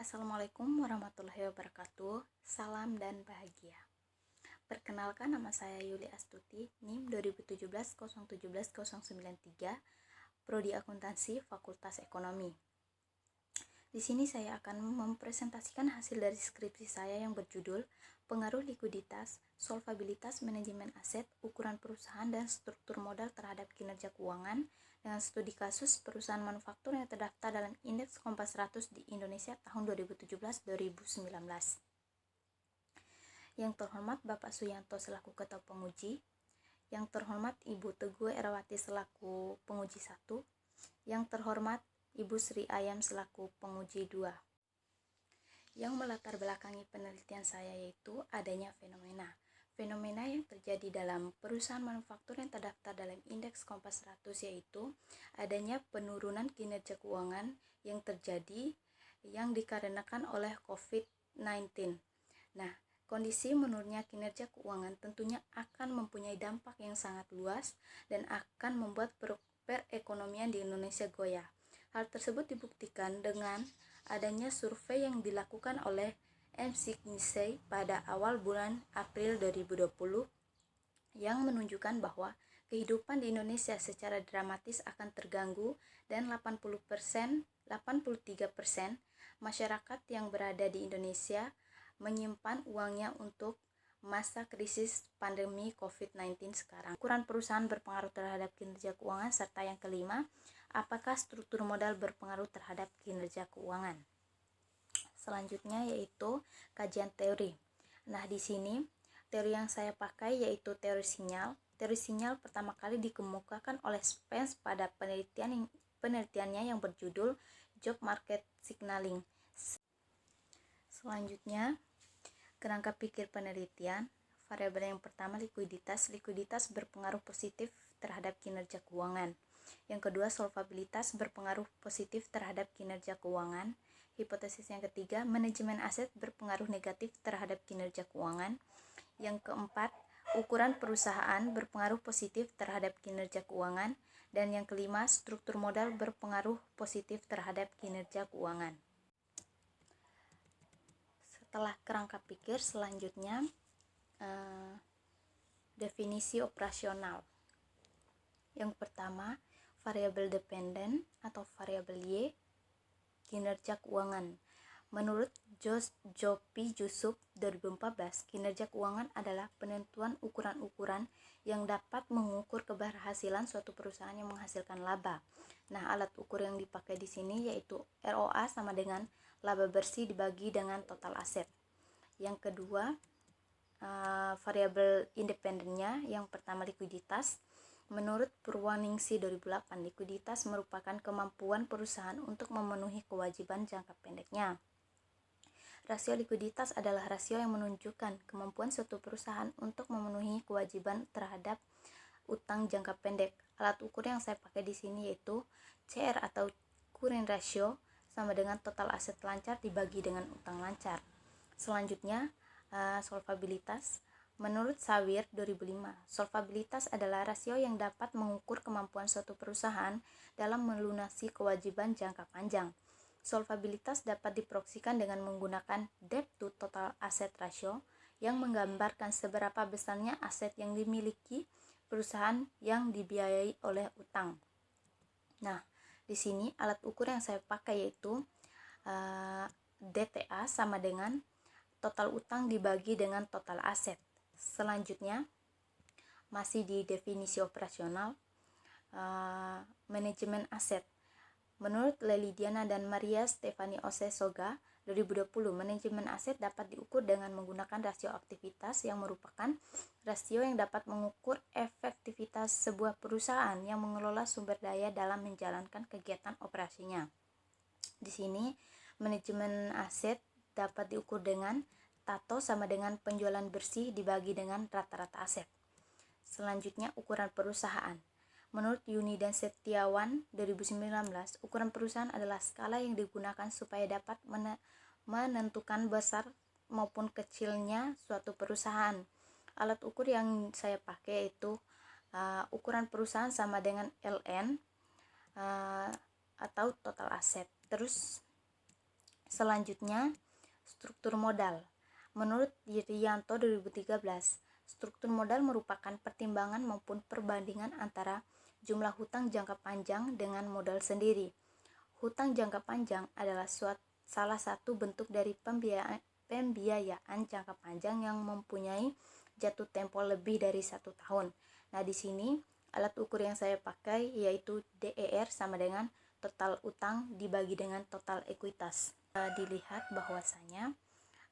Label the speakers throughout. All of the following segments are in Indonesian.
Speaker 1: Assalamualaikum warahmatullahi wabarakatuh. Salam dan bahagia. Perkenalkan, nama saya Yuli Astuti, NIM 2017-017-093, Prodi Akuntansi, Fakultas Ekonomi. Di sini saya akan mempresentasikan hasil dari skripsi saya yang berjudul Pengaruh Likuiditas, Solvabilitas Manajemen Aset, Ukuran Perusahaan dan Struktur Modal terhadap Kinerja Keuangan dengan studi kasus perusahaan manufaktur yang terdaftar dalam Indeks Kompas 100 di Indonesia tahun 2017-2019. Yang terhormat Bapak Suyanto selaku Ketua Penguji, yang terhormat Ibu Teguh Erawati selaku Penguji 1, yang terhormat Ibu Sri Ayam selaku Penguji 2. Yang melatar belakangi penelitian saya yaitu adanya fenomena yang terjadi dalam perusahaan manufaktur yang terdaftar dalam Indeks Kompas 100, yaitu adanya penurunan kinerja keuangan yang terjadi yang dikarenakan oleh COVID-19. Nah, kondisi menurunnya kinerja keuangan tentunya akan mempunyai dampak yang sangat luas dan akan membuat perekonomian di Indonesia goyah. Hal tersebut dibuktikan dengan adanya survei yang dilakukan oleh McKinsey pada awal bulan April 2020 yang menunjukkan bahwa kehidupan di Indonesia secara dramatis akan terganggu dan 83% masyarakat yang berada di Indonesia menyimpan uangnya untuk masa krisis pandemi COVID-19 sekarang. Ukuran perusahaan berpengaruh terhadap kinerja keuangan, serta yang kelima, apakah struktur modal berpengaruh terhadap kinerja keuangan. Selanjutnya yaitu kajian teori. Nah, di sini teori yang saya pakai yaitu teori sinyal. Teori sinyal pertama kali dikemukakan oleh Spence pada penelitiannya yang berjudul Job Market Signaling. Selanjutnya, kerangka pikir penelitian. Variabel yang pertama likuiditas. Likuiditas berpengaruh positif terhadap kinerja keuangan. Yang kedua, solvabilitas berpengaruh positif terhadap kinerja keuangan. Hipotesis yang ketiga, manajemen aset berpengaruh negatif terhadap kinerja keuangan. Yang keempat, ukuran perusahaan berpengaruh positif terhadap kinerja keuangan. Dan yang kelima, struktur modal berpengaruh positif terhadap kinerja keuangan. Setelah kerangka pikir, selanjutnya definisi operasional. Yang pertama, variabel dependen atau variabel Y, kinerja keuangan. Menurut Jopi Jusuf 2014, kinerja keuangan adalah penentuan ukuran-ukuran yang dapat mengukur keberhasilan suatu perusahaan yang menghasilkan laba. Nah, alat ukur yang dipakai di sini yaitu ROA sama dengan laba bersih dibagi dengan total aset. Yang kedua, variabel independennya, yang pertama likuiditas. Menurut Purwaningsih 2008, likuiditas merupakan kemampuan perusahaan untuk memenuhi kewajiban jangka pendeknya. Rasio likuiditas adalah rasio yang menunjukkan kemampuan suatu perusahaan untuk memenuhi kewajiban terhadap utang jangka pendek. Alat ukur yang saya pakai di sini yaitu CR atau current ratio sama dengan total aset lancar dibagi dengan utang lancar. Selanjutnya, solvabilitas. Menurut Sawir 2005, solvabilitas adalah rasio yang dapat mengukur kemampuan suatu perusahaan dalam melunasi kewajiban jangka panjang. Solvabilitas dapat diproyeksikan dengan menggunakan debt to total asset ratio yang menggambarkan seberapa besarnya aset yang dimiliki perusahaan yang dibiayai oleh utang. Nah, di sini alat ukur yang saya pakai yaitu DTA sama dengan total utang dibagi dengan total aset. Selanjutnya, masih di definisi operasional, manajemen aset. Menurut Lely Diana dan Maria Stefani Ose Soga 2020, manajemen aset dapat diukur dengan menggunakan rasio aktivitas yang merupakan rasio yang dapat mengukur efektivitas sebuah perusahaan yang mengelola sumber daya dalam menjalankan kegiatan operasinya. Di sini, manajemen aset dapat diukur dengan TATO sama dengan penjualan bersih dibagi dengan rata-rata aset. Selanjutnya, ukuran perusahaan. Menurut Yuni dan Setiawan 2019, ukuran perusahaan adalah skala yang digunakan supaya dapat menentukan besar maupun kecilnya suatu perusahaan. Alat ukur yang saya pakai itu ukuran perusahaan sama dengan LN atau total aset. Terus Selanjutnya, struktur modal. Menurut Yrianto 2013, struktur modal merupakan pertimbangan maupun perbandingan antara jumlah hutang jangka panjang dengan modal sendiri. Hutang jangka panjang adalah salah satu bentuk dari pembiayaan jangka panjang yang mempunyai jatuh tempo lebih dari 1 tahun. Nah, di sini alat ukur yang saya pakai yaitu DER sama dengan total utang dibagi dengan total ekuitas. Dilihat bahwasanya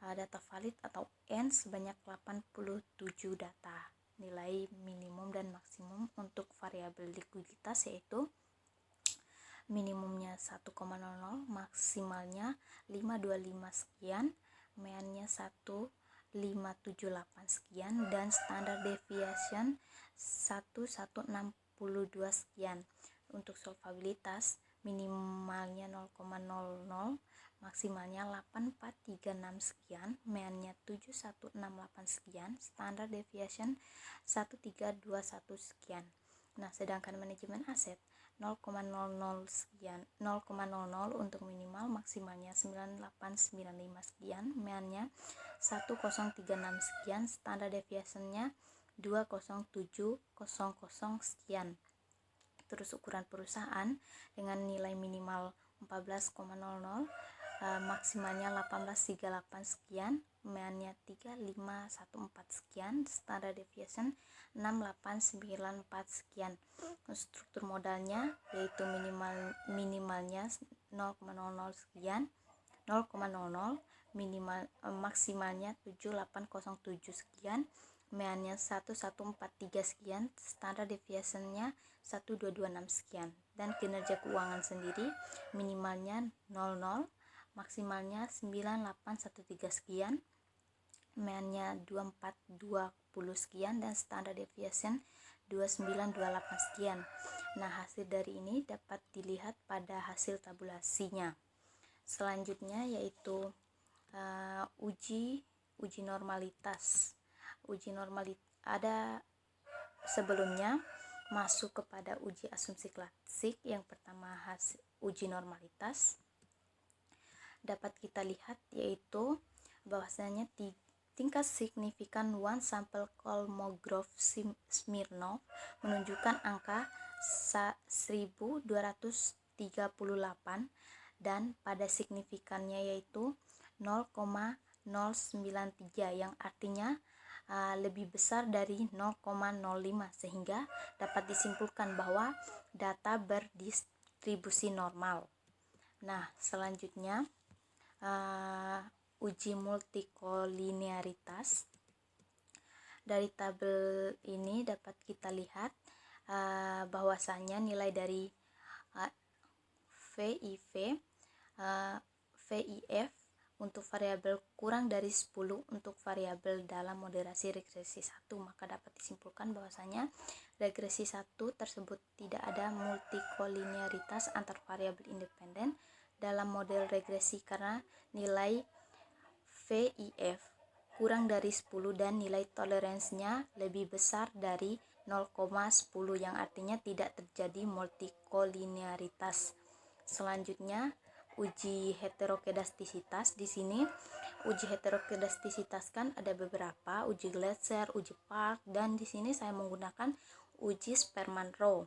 Speaker 1: data valid atau N sebanyak 87 data. Nilai minimum dan maksimum untuk variabel likuiditas yaitu minimumnya 1,00, maksimalnya 525 sekian, meannya 1578 sekian, dan standar deviation 1162 sekian. Untuk solvabilitas minimalnya 0,00, maksimalnya 8436 sekian, meannya 7168 sekian, standar deviation 1321 sekian. Nah, sedangkan manajemen aset 0,00 sekian, 0,00 untuk minimal, maksimalnya 9895 sekian, meannya 1036 sekian, standar deviationnya 20700 sekian. Terus ukuran perusahaan dengan nilai minimal 14,00, maksimalnya 1838 sekian, meannya 3514 sekian, standar deviation 6894 sekian. Struktur modalnya yaitu minimalnya 0,00 sekian, 0,00, maksimalnya 7807 sekian, meannya 1143 sekian, standar deviationnya 1226 sekian. Dan kinerja keuangan sendiri minimalnya 00, maksimalnya 9813 sekian, meannya 2420 sekian, dan standar deviation 2928 sekian. Nah, hasil dari ini dapat dilihat pada hasil tabulasinya. Selanjutnya yaitu uji normalitas. Uji normalitas ada sebelumnya masuk kepada uji asumsi klasik. Yang pertama uji normalitas dapat kita lihat yaitu bahwasanya tingkat signifikan one sample Kolmogorov-Smirnov menunjukkan angka 1238 dan pada signifikannya yaitu 0,093 yang artinya lebih besar dari 0,05 sehingga dapat disimpulkan bahwa data berdistribusi normal. Nah, selanjutnya uji multikolinearitas. Dari tabel ini dapat kita lihat bahwasanya nilai dari VIV, VIF untuk variabel kurang dari 10 untuk variabel dalam moderasi regresi 1, maka dapat disimpulkan bahwasanya regresi 1 tersebut tidak ada multikolinearitas antar variabel independen dalam model regresi karena nilai VIF kurang dari 10 dan nilai toleransinya lebih besar dari 0,10 yang artinya tidak terjadi multikolinearitas. Selanjutnya uji heterokedastisitas. Di sini uji heterokedastisitas kan ada beberapa, uji Glasser, uji Park, dan di sini saya menggunakan uji Sperman-Rowe.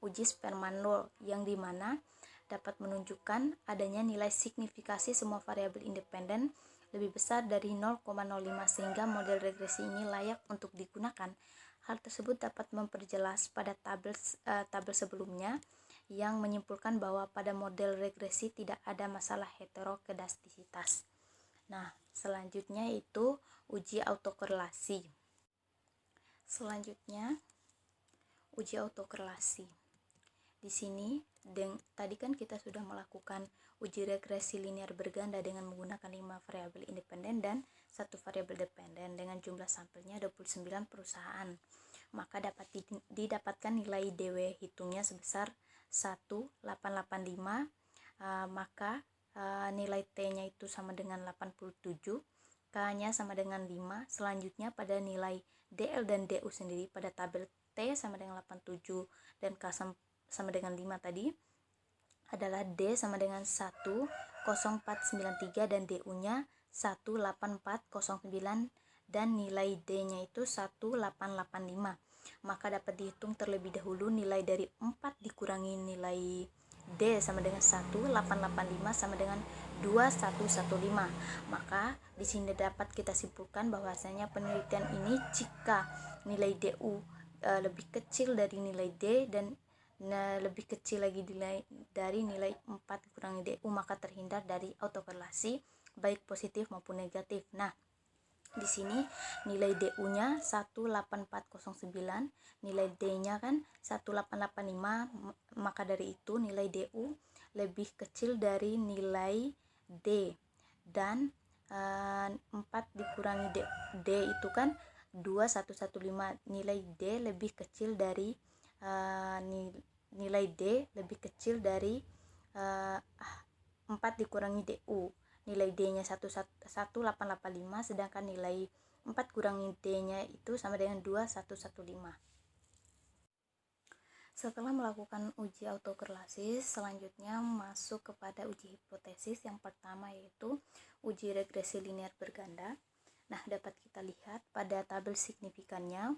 Speaker 1: Uji Sperman-Rowe yang dimana dapat menunjukkan adanya nilai signifikasi semua variabel independen lebih besar dari 0,05 sehingga model regresi ini layak untuk digunakan. Hal tersebut dapat memperjelas pada tabel sebelumnya yang menyimpulkan bahwa pada model regresi tidak ada masalah heterokedastisitas. Nah, selanjutnya itu uji autokorelasi. Selanjutnya uji autokorelasi. Di sini tadi kan kita sudah melakukan uji regresi linear berganda dengan menggunakan 5 variabel independen dan 1 variabel dependen dengan jumlah sampelnya 29 perusahaan. Maka dapat didapatkan nilai DW hitungnya sebesar 1885, maka nilai T-nya itu sama dengan 87, K-nya sama dengan 5. Selanjutnya pada nilai DL dan DU sendiri pada tabel T sama dengan 87 dan K sama dengan 5 tadi. adalah D sama dengan 10493 dan DU-nya 18409 dan nilai D-nya itu 1885. Maka dapat dihitung terlebih dahulu nilai dari 4 dikurangi nilai D sama dengan 1885 sama dengan 2115. Maka di sini dapat kita simpulkan bahwasanya penelitian ini jika nilai DU lebih kecil dari nilai D dan lebih kecil lagi dari nilai 4 dikurangi DU, maka terhindar dari autokorelasi baik positif maupun negatif. Nah, di sini nilai DU-nya 18409, nilai D-nya kan 1885, maka dari itu nilai DU lebih kecil dari nilai D, dan 4 dikurangi D itu kan 2115, nilai D lebih kecil dari nilai D lebih kecil dari 4 dikurangi DU. Nilai D-nya 1885, sedangkan nilai 4 kurangi D-nya itu sama dengan 2115. Setelah melakukan uji autokorelasi, selanjutnya masuk kepada uji hipotesis. Yang pertama yaitu uji regresi linear berganda. Nah, dapat kita lihat pada tabel signifikannya,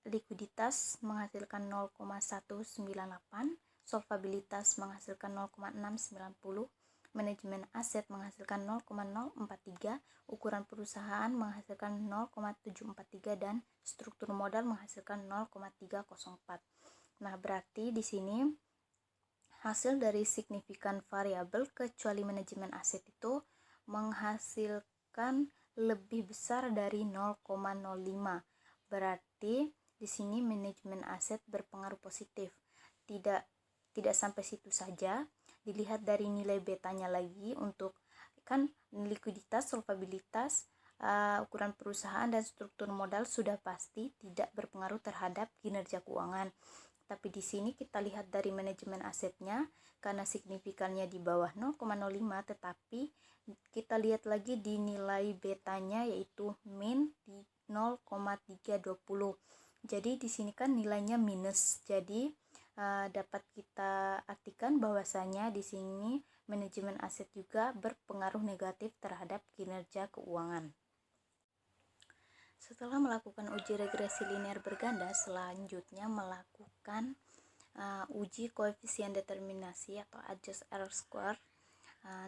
Speaker 1: likuiditas menghasilkan 0,198, solvabilitas menghasilkan 0,690, manajemen aset menghasilkan 0,043, ukuran perusahaan menghasilkan 0,743 dan struktur modal menghasilkan 0,304. Nah, berarti di sini hasil dari signifikan variabel kecuali manajemen aset itu menghasilkan lebih besar dari 0,05. Berarti di sini manajemen aset berpengaruh positif. Tidak sampai situ saja, dilihat dari nilai betanya lagi untuk kan likuiditas, solvabilitas, ukuran perusahaan dan struktur modal sudah pasti tidak berpengaruh terhadap kinerja keuangan. Tapi di sini kita lihat dari manajemen asetnya, karena signifikannya di bawah 0,05, tetapi kita lihat lagi di nilai betanya yaitu min di 0,320. Jadi di sini kan nilainya minus. Jadi dapat kita artikan bahwasanya di sini manajemen aset juga berpengaruh negatif terhadap kinerja keuangan. Setelah melakukan uji regresi linear berganda, selanjutnya melakukan uji koefisien determinasi atau adjust error square.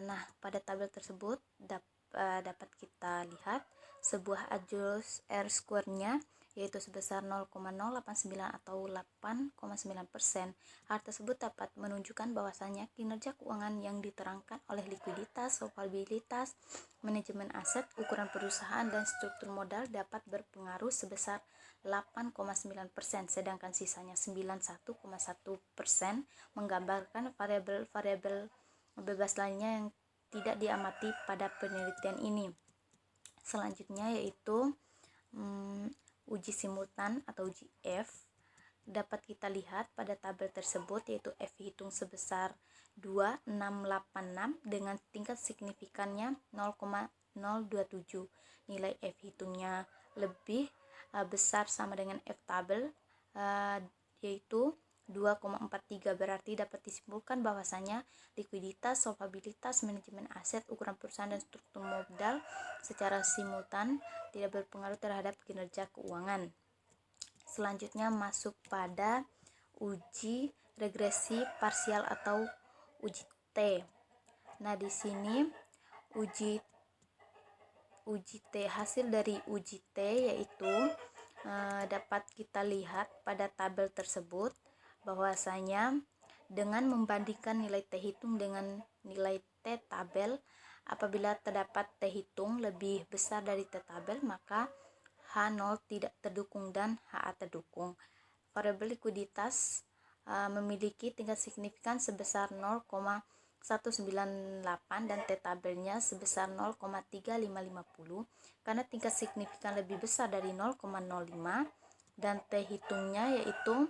Speaker 1: Nah, pada tabel tersebut dapat kita lihat sebuah adjust error square-nya yaitu sebesar 0,089 atau 8,9%. Hal tersebut dapat menunjukkan bahwasanya kinerja keuangan yang diterangkan oleh likuiditas, solvabilitas, manajemen aset, ukuran perusahaan, dan struktur modal dapat berpengaruh sebesar 8,9%, sedangkan sisanya 91,1% menggambarkan variabel-variabel bebas lainnya yang tidak diamati pada penelitian ini. Selanjutnya yaitu uji simultan atau uji F. Dapat kita lihat pada tabel tersebut yaitu F hitung sebesar 2686 dengan tingkat signifikannya 0,027. Nilai F hitungnya lebih besar sama dengan F tabel yaitu 2,43. Berarti dapat disimpulkan bahwasanya likuiditas, solvabilitas, manajemen aset, ukuran perusahaan, dan struktur modal secara simultan tidak berpengaruh terhadap kinerja keuangan. Selanjutnya masuk pada uji regresi parsial atau uji T. Nah, di sini uji T, hasil dari uji T yaitu dapat kita lihat pada tabel tersebut bahwasanya dengan membandingkan nilai T hitung dengan nilai T tabel, apabila terdapat T hitung lebih besar dari T tabel, maka H0 tidak terdukung dan HA terdukung. Variabel likuiditas memiliki tingkat signifikan sebesar 0,198 dan T tabelnya sebesar 0,3550. Karena tingkat signifikan lebih besar dari 0,05 dan T hitungnya yaitu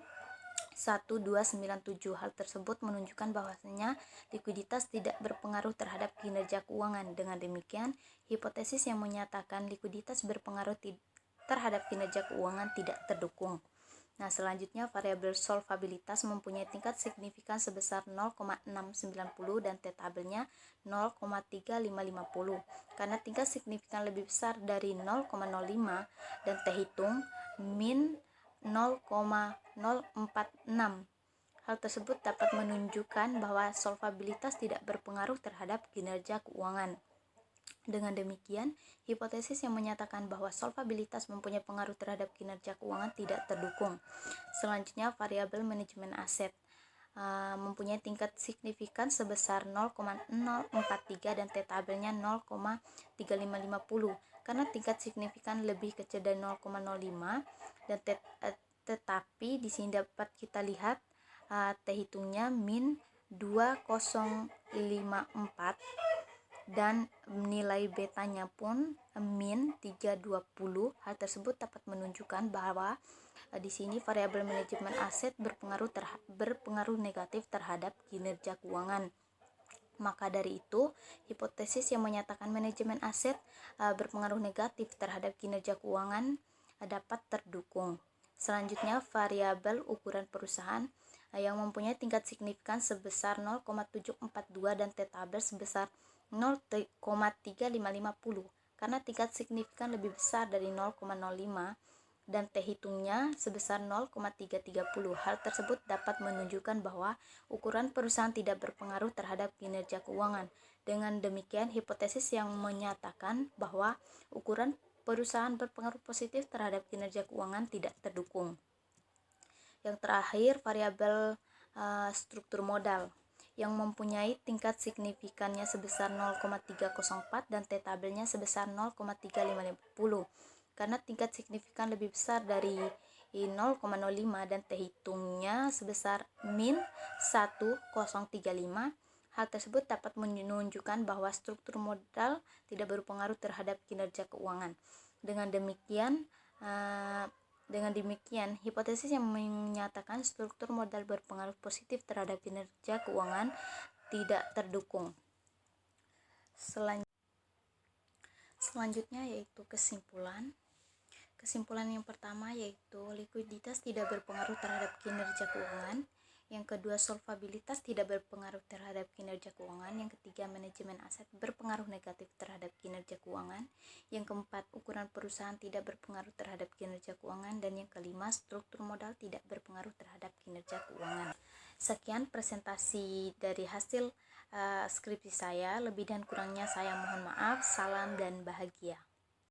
Speaker 1: 1297. Hal tersebut menunjukkan bahwasanya likuiditas tidak berpengaruh terhadap kinerja keuangan. Dengan demikian, hipotesis yang menyatakan likuiditas berpengaruh terhadap kinerja keuangan tidak terdukung. Nah, selanjutnya variabel solvabilitas mempunyai tingkat signifikan sebesar 0,690 dan T tabelnya 0,3550. Karena tingkat signifikan lebih besar dari 0,05 dan T hitung min 0,046. Hal tersebut dapat menunjukkan bahwa solvabilitas tidak berpengaruh terhadap kinerja keuangan. Dengan demikian, hipotesis yang menyatakan bahwa solvabilitas mempunyai pengaruh terhadap kinerja keuangan tidak terdukung. Selanjutnya, variabel manajemen aset mempunyai tingkat signifikan sebesar 0,043 dan T tabelnya 0,3550. Karena tingkat signifikan lebih kecil dari 0,05 dan tetapi di sini dapat kita lihat T hitungnya min 2054 dan nilai betanya pun min 320. Hal tersebut dapat menunjukkan bahwa di sini variabel manajemen aset berpengaruh negatif terhadap kinerja keuangan. Maka dari itu, hipotesis yang menyatakan manajemen aset berpengaruh negatif terhadap kinerja keuangan dapat terdukung. Selanjutnya, variabel ukuran perusahaan yang mempunyai tingkat signifikan sebesar 0,742 dan T tabel sebesar 0,3550. Karena tingkat signifikan lebih besar dari 0,05 dan T hitungnya sebesar 0,330. Hal tersebut dapat menunjukkan bahwa ukuran perusahaan tidak berpengaruh terhadap kinerja keuangan. Dengan demikian, hipotesis yang menyatakan bahwa ukuran perusahaan berpengaruh positif terhadap kinerja keuangan tidak terdukung. Yang terakhir, variabel struktur modal yang mempunyai tingkat signifikannya sebesar 0,304 dan T tabelnya sebesar 0,3550. Karena tingkat signifikan lebih besar dari 0,05 dan T hitungnya sebesar min 1035. Hal tersebut dapat menunjukkan bahwa struktur modal tidak berpengaruh terhadap kinerja keuangan. Dengan demikian, hipotesis yang menyatakan struktur modal berpengaruh positif terhadap kinerja keuangan tidak terdukung. Selanjutnya yaitu kesimpulan. Kesimpulan yang pertama yaitu likuiditas tidak berpengaruh terhadap kinerja keuangan. Yang kedua, solvabilitas tidak berpengaruh terhadap kinerja keuangan. Yang ketiga, manajemen aset berpengaruh negatif terhadap kinerja keuangan. Yang keempat, ukuran perusahaan tidak berpengaruh terhadap kinerja keuangan. Dan yang kelima, struktur modal tidak berpengaruh terhadap kinerja keuangan. Sekian presentasi dari hasil skripsi saya. Lebih dan kurangnya saya mohon maaf. Salam dan bahagia.